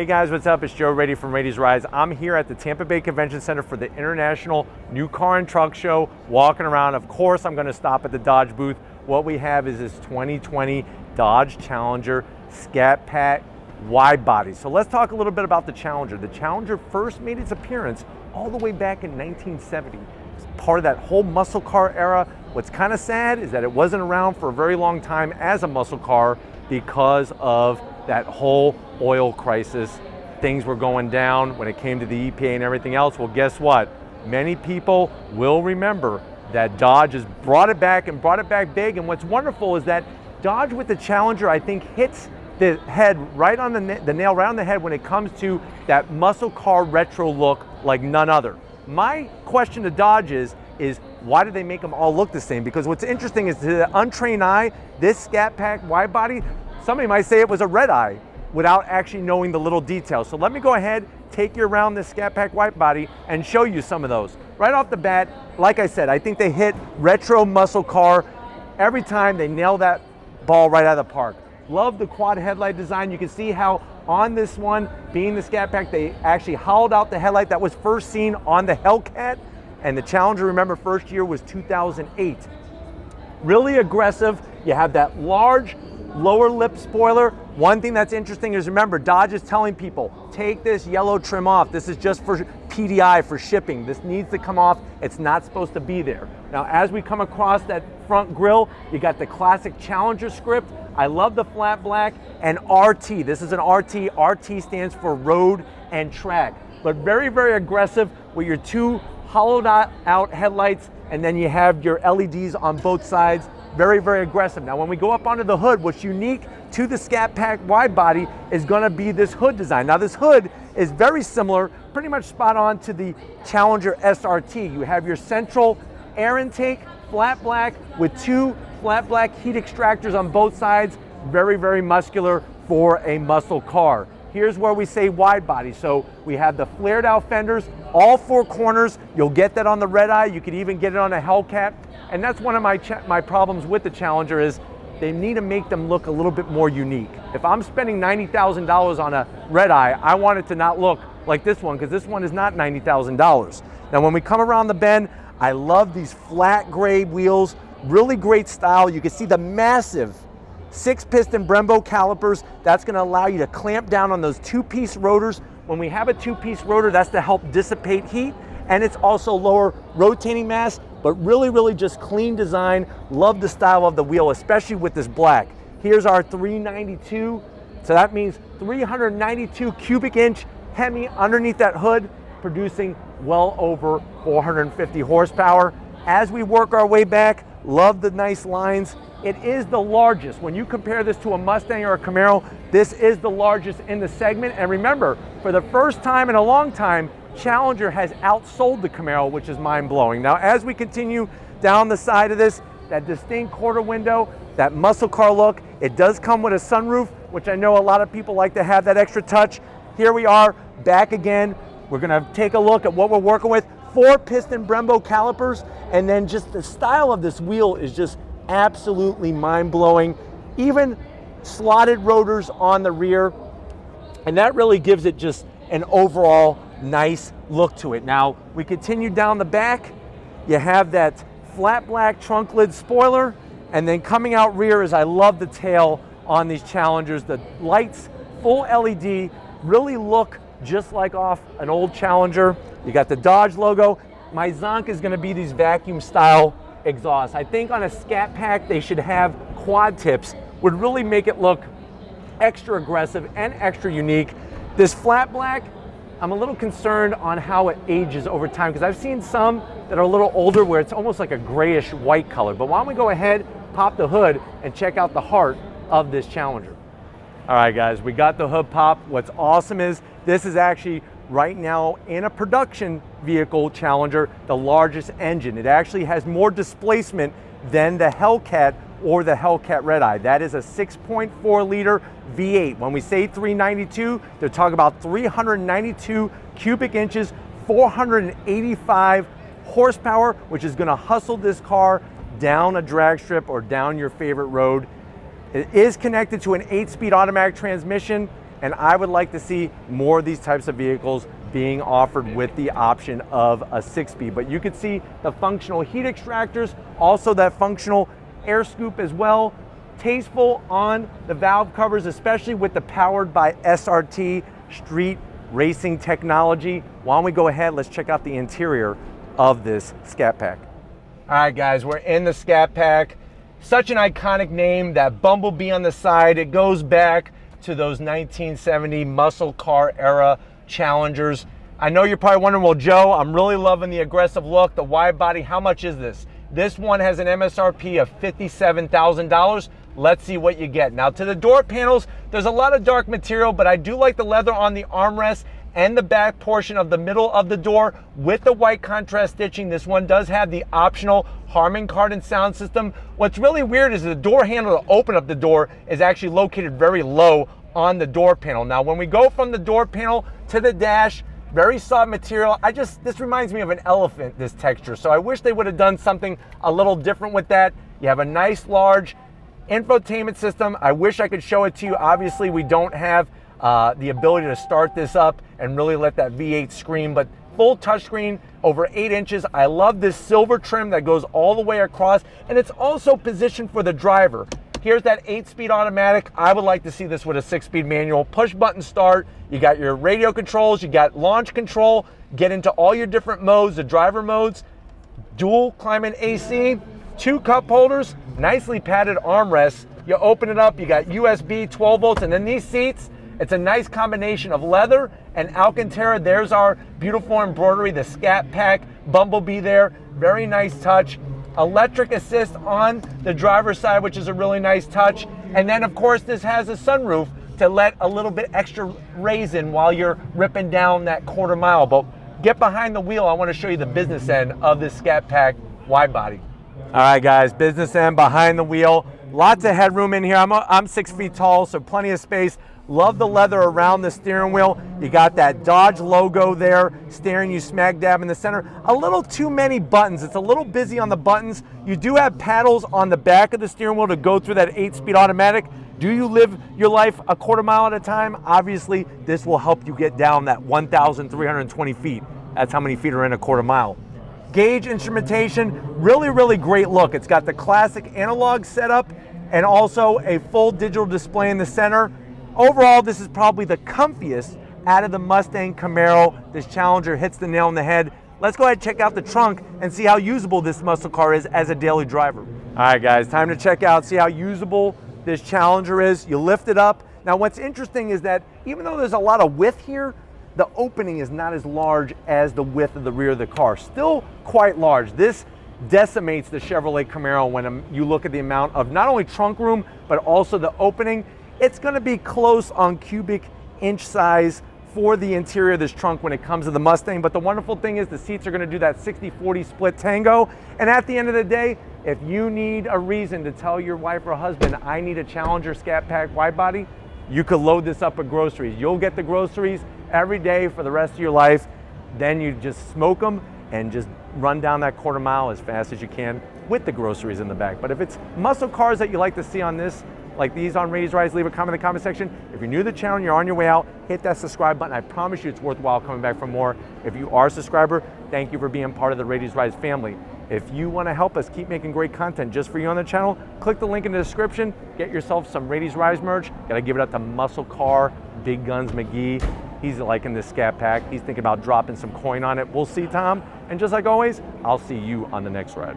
Hey guys, what's up? It's Joe Rady from Rady's Rides. I'm here at the Tampa Bay Convention Center for the International New Car and Truck Show, walking around. Of course, I'm gonna stop at the Dodge booth. What we have is this 2020 Dodge Challenger Scat Pack wide body. So let's talk a little bit about the Challenger. The Challenger first made its appearance all the way back in 1970. It's part of that whole muscle car era. What's kind of sad is that it wasn't around for a very long time as a muscle car because of that whole oil crisis. Things were going down when it came to the EPA and everything else. Well, guess what? Many people will remember that Dodge has brought it back and brought it back big. And what's wonderful is that Dodge with the Challenger, I think, hits the head right on the nail right on the head when it comes to that muscle car retro look like none other. My question to Dodge is why do they make them all look the same? Because what's interesting is to the untrained eye, this Scat Pack wide body, somebody might say it was a red eye without actually knowing the little details. So let me go ahead, take you around this Scat Pack wide body and show you some of those. Right off the bat, like I said, I think they hit retro muscle car every time. They nail that ball right out of the park. Love the quad headlight design. You can see how on this one, being the Scat Pack, they actually hollowed out the headlight that was first seen on the Hellcat. And the Challenger, remember, first year was 2008. Really aggressive. You have that large lower lip spoiler. One thing that's interesting is, remember, Dodge is telling people, take this yellow trim off. This is just for PDI, for shipping. This needs to come off. It's not supposed to be there. Now, as we come across that front grille, you got the classic Challenger script. I love the flat black and RT. This is an RT. RT stands for road and track, but very, very aggressive with your two hollowed out headlights, and then you have your LEDs on both sides. Very, very aggressive. Now, when we go up onto the hood, what's unique to the Scat Pack wide body is gonna be this hood design. Now, this hood is very similar, pretty much spot on to the Challenger SRT. You have your central air intake, flat black, with two flat black heat extractors on both sides. Very, very muscular for a muscle car. Here's where we say wide body. So we have the flared out fenders, all four corners. You'll get that on the red eye. You could even get it on a Hellcat. And that's one of my problems with the Challenger is they need to make them look a little bit more unique. If I'm spending $90,000 on a red eye, I want it to not look like this one, because this one is not $90,000. Now, when we come around the bend, I love these flat gray wheels, really great style. You can see the massive 6-piston Brembo calipers. That's gonna allow you to clamp down on those two-piece rotors. When we have a two-piece rotor, that's to help dissipate heat, and it's also lower rotating mass, but really, really just clean design. Love the style of the wheel, especially with this black. Here's our 392, so that means 392 cubic inch Hemi underneath that hood, producing well over 450 horsepower. As we work our way back, love the nice lines. It is the largest. When you compare this to a Mustang or a Camaro, this is the largest in the segment. And remember, for the first time in a long time, Challenger has outsold the Camaro, which is mind-blowing. Now, as we continue down the side of this, that distinct quarter window, that muscle car look, it does come with a sunroof, which I know a lot of people like to have that extra touch. Here we are, back again. We're gonna take a look at what we're working with. 4-piston Brembo calipers, and then just the style of this wheel is just absolutely mind-blowing. Even slotted rotors on the rear, and that really gives it just an overall nice look to it. Now, we continue down the back. You have that flat black trunk lid spoiler, and then coming out rear is, I love the tail on these Challengers. The lights, full LED, really look just like off an old Challenger. You got the Dodge logo. My zonk is gonna be these vacuum style exhausts. I think on a Scat Pack, they should have quad tips, would really make it look extra aggressive and extra unique. This flat black, I'm a little concerned on how it ages over time, because I've seen some that are a little older where it's almost like a grayish white color. But why don't we go ahead, pop the hood, and check out the heart of this Challenger. All right, guys, we got the hood pop. What's awesome is this is actually right now in a production vehicle Challenger, the largest engine. It actually has more displacement than the Hellcat or the Hellcat Red Eye. That is a 6.4 liter V8. When we say 392, they're talking about 392 cubic inches, 485 horsepower, which is gonna hustle this car down a drag strip or down your favorite road. It is connected to an 8-speed automatic transmission. And I would like to see more of these types of vehicles being offered with the option of a 6-speed. But you can see the functional heat extractors, also that functional air scoop as well. Tasteful on the valve covers, especially with the powered by SRT street racing technology. Why don't we go ahead, let's check out the interior of this Scat Pack. All right guys, we're in the Scat Pack. Such an iconic name, that bumblebee on the side. It goes back to those 1970 muscle car era Challengers. I know you're probably wondering, well, Joe, I'm really loving the aggressive look, the wide body. How much is this? This one has an MSRP of $57,000. Let's see what you get. Now to the door panels, there's a lot of dark material, but I do like the leather on the armrest and the back portion of the middle of the door with the white contrast stitching. This one does have the optional Harman Kardon sound system. What's really weird is the door handle to open up the door is actually located very low on the door panel. Now when we go from the door panel to the dash, very soft material. This reminds me of an elephant, this texture. So I wish they would have done something a little different with that. You have a nice large infotainment system. I wish I could show it to you. Obviously we don't have the ability to start this up and really let that V8 scream, but full touchscreen, over 8 inches. I love this silver trim that goes all the way across, and it's also positioned for the driver. Here's that 8-speed automatic. I would like to see this with a 6-speed manual. Push button start. You got your radio controls, you got launch control, get into all your different modes, the driver modes, dual climate AC, 2 cup holders, nicely padded armrests. You open it up, you got USB, 12 volts, and then these seats, it's a nice combination of leather and Alcantara. There's our beautiful embroidery, the Scat Pack bumblebee there. Very nice touch. Electric assist on the driver's side, which is a really nice touch. And then of course this has a sunroof to let a little bit extra raise in while you're ripping down that quarter mile. But get behind the wheel. I want to show you the business end of this Scat Pack wide body. All right guys, business end behind the wheel. Lots of headroom in here. I'm 6 feet tall, so plenty of space. Love the leather around the steering wheel. You got that Dodge logo there, staring you smack dab in the center. A little too many buttons. It's a little busy on the buttons. You do have paddles on the back of the steering wheel to go through that 8-speed automatic. Do you live your life a quarter mile at a time? Obviously, this will help you get down that 1,320 feet. That's how many feet are in a quarter mile. Gauge instrumentation, really great look. It's got the classic analog setup and also a full digital display in the center. Overall, this is probably the comfiest out of the Mustang Camaro. This Challenger hits the nail on the head. Let's go ahead and check out the trunk and see how usable this muscle car is as a daily driver. All right guys, time to check out, see how usable this Challenger is. You lift it up. Now what's interesting is that even though there's a lot of width here, the opening is not as large as the width of the rear of the car. Still quite large. This decimates the Chevrolet Camaro when you look at the amount of not only trunk room, but also the opening. It's gonna be close on cubic inch size for the interior of this trunk when it comes to the Mustang. But the wonderful thing is the seats are gonna do that 60-40 split tango. And at the end of the day, if you need a reason to tell your wife or husband, I need a Challenger Scat Pack wide body, you could load this up with groceries. You'll get the groceries every day for the rest of your life. Then you just smoke them and just run down that quarter mile as fast as you can with the groceries in the back. But if it's muscle cars that you like to see on this, like these on Raised Rise, leave a comment in the comment section. If you're new to the channel and you're on your way out, hit that subscribe button. I promise you it's worthwhile coming back for more. If you are a subscriber, thank you for being part of the Raised Rise family. If you want to help us keep making great content just for you on the channel, click the link in the description, get yourself some Raised Rise merch. Gotta give it up to Muscle Car, Big Guns McGee. He's liking this Scat Pack. He's thinking about dropping some coin on it. We'll see, Tom. And just like always, I'll see you on the next ride.